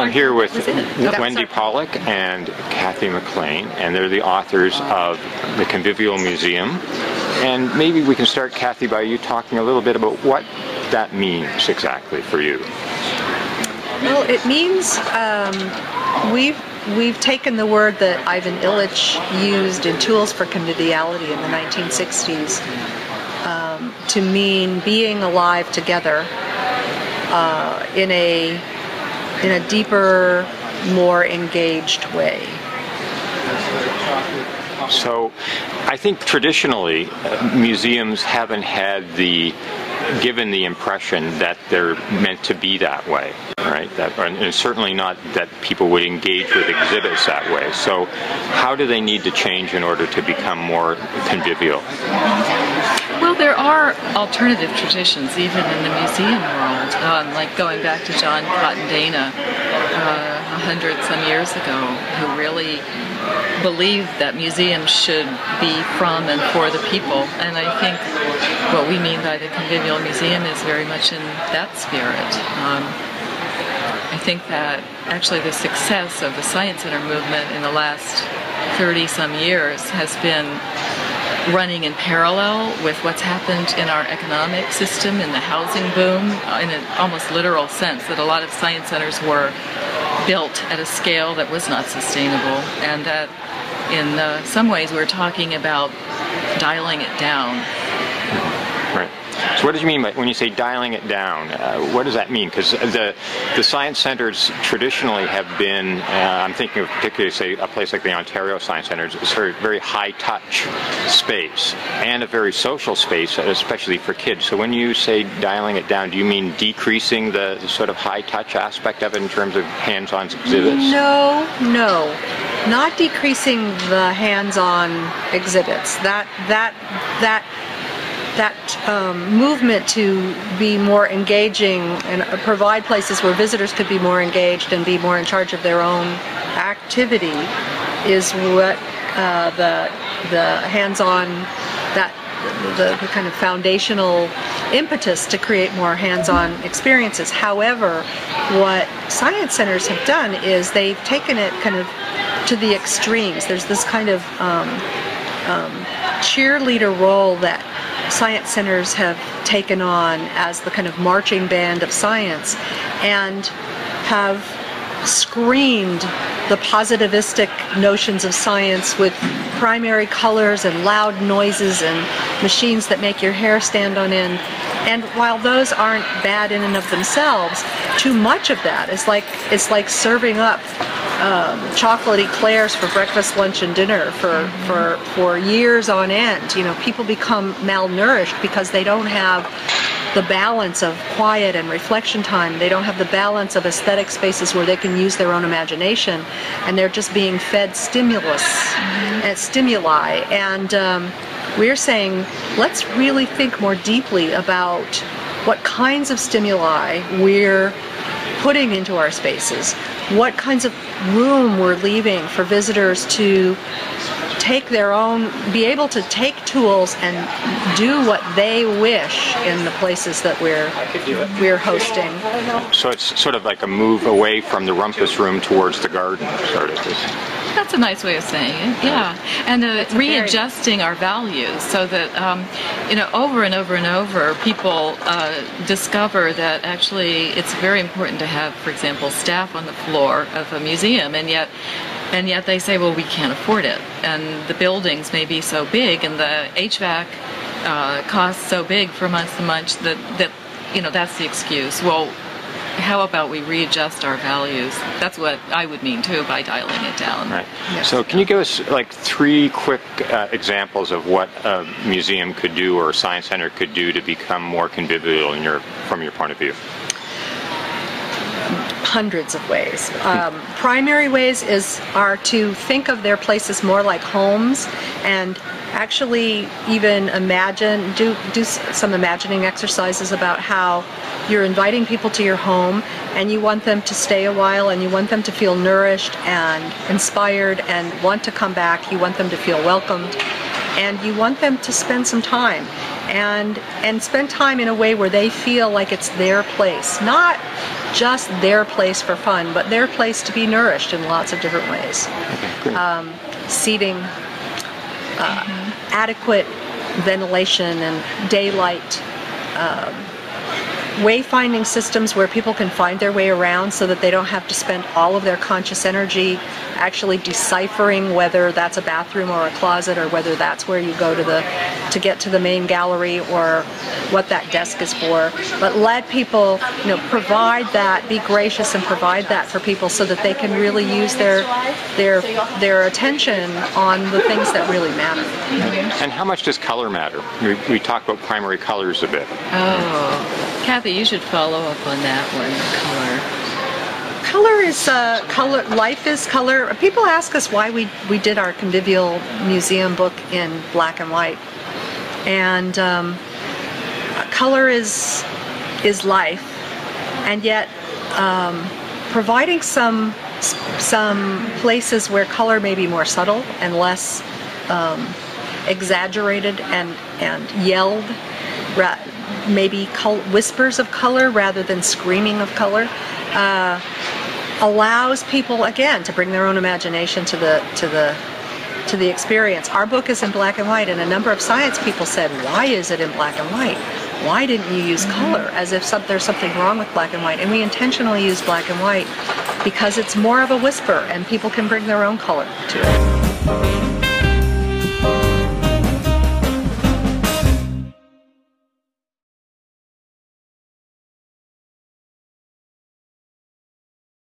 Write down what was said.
I'm here with Wendy Pollock and Kathy McLean, and they're the authors of the Convivial Museum. And maybe we can start, Kathy, by you talking a little bit about what that means exactly for you. Well, it means we've taken the word that Ivan Illich used in Tools for Conviviality in the 1960s to mean being alive together in a deeper, more engaged way. So I think traditionally museums haven't had given the impression that they're meant to be that way, right? And certainly not that people would engage with exhibits that way. So how do they need to change in order to become more convivial? Well, there are alternative traditions even in the museum world, like going back to John Cotton Dana 100-some years ago, who really believed that museums should be from and for the people. And I think what we mean by the Convivial Museum is very much in that spirit. I think that actually the success of the Science Center movement in the last 30-some years has been running in parallel with what's happened in our economic system, in the housing boom, in an almost literal sense, that a lot of science centers were built at a scale that was not sustainable, and that in some ways we're talking about dialing it down. Right. So what do you mean by when you say dialing it down? What does that mean? Because the science centers traditionally have been, I'm thinking of particularly, say, a place like the Ontario Science Centre, it's a very high-touch space and a very social space, especially for kids. So when you say dialing it down, do you mean decreasing the sort of high-touch aspect of it in terms of hands-on exhibits? No, not decreasing the hands-on exhibits. That movement to be more engaging and provide places where visitors could be more engaged and be more in charge of their own activity is what the hands-on, the kind of foundational impetus to create more hands-on experiences. However, what science centers have done is they've taken it kind of to the extremes. There's this kind of cheerleader role that science centers have taken on as the kind of marching band of science, and have screened the positivistic notions of science with primary colors and loud noises and machines that make your hair stand on end. And while those aren't bad in and of themselves, too much of that is it's like serving up chocolate eclairs for breakfast, lunch, and dinner for years on end. You know, people become malnourished because they don't have the balance of quiet and reflection time. They don't have the balance of aesthetic spaces where they can use their own imagination, and they're just being fed stimuli. And we're saying, let's really think more deeply about what kinds of stimuli we're putting into our spaces, what kinds of room we're leaving for visitors to take their own, be able to take tools and do what they wish in the places that we're hosting. So it's sort of like a move away from the rumpus room towards the garden, sort of. That's a nice way of saying it, yeah. And readjusting our values so that, over and over and over, people discover that actually it's very important to have, for example, staff on the floor of a museum, and yet they say, well, we can't afford it. And the buildings may be so big, and the HVAC costs so big for month to month that that's the excuse. Well, how about we readjust our values? That's what I would mean too by dialing it down. Right. Yes. So can you give us like 3 quick examples of what a museum could do or a science center could do to become more convivial from your point of view? Hundreds of ways. Primary ways are to think of their places more like homes, and actually even do some imagining exercises about how you're inviting people to your home and you want them to stay a while, and you want them to feel nourished and inspired and want to come back. You want them to feel welcomed, and you want them to spend some time. and spend time in a way where they feel like it's their place, not just their place for fun, but their place to be nourished in lots of different ways. Okay, Seating, adequate ventilation and daylight, wayfinding systems where people can find their way around so that they don't have to spend all of their conscious energy actually deciphering whether that's a bathroom or a closet, or whether that's where you go to get to the main gallery, or what that desk is for. But let people, provide that, be gracious and provide that for people so that they can really use their attention on the things that really matter. And how much does color matter? We talked about primary colors a bit. Oh, Kathy, you should follow up on that one. Color is color. Life is color. People ask us why we did our Convivial Museum book in black and white, and color is life, and yet providing some places where color may be more subtle and less exaggerated and yelled, maybe whispers of color rather than screaming of color. Allows people, again, to bring their own imagination to the experience. Our book is in black and white, and a number of science people said, why is it in black and white? Why didn't you use color? As if there's something wrong with black and white. And we intentionally use black and white because it's more of a whisper, and people can bring their own color to it.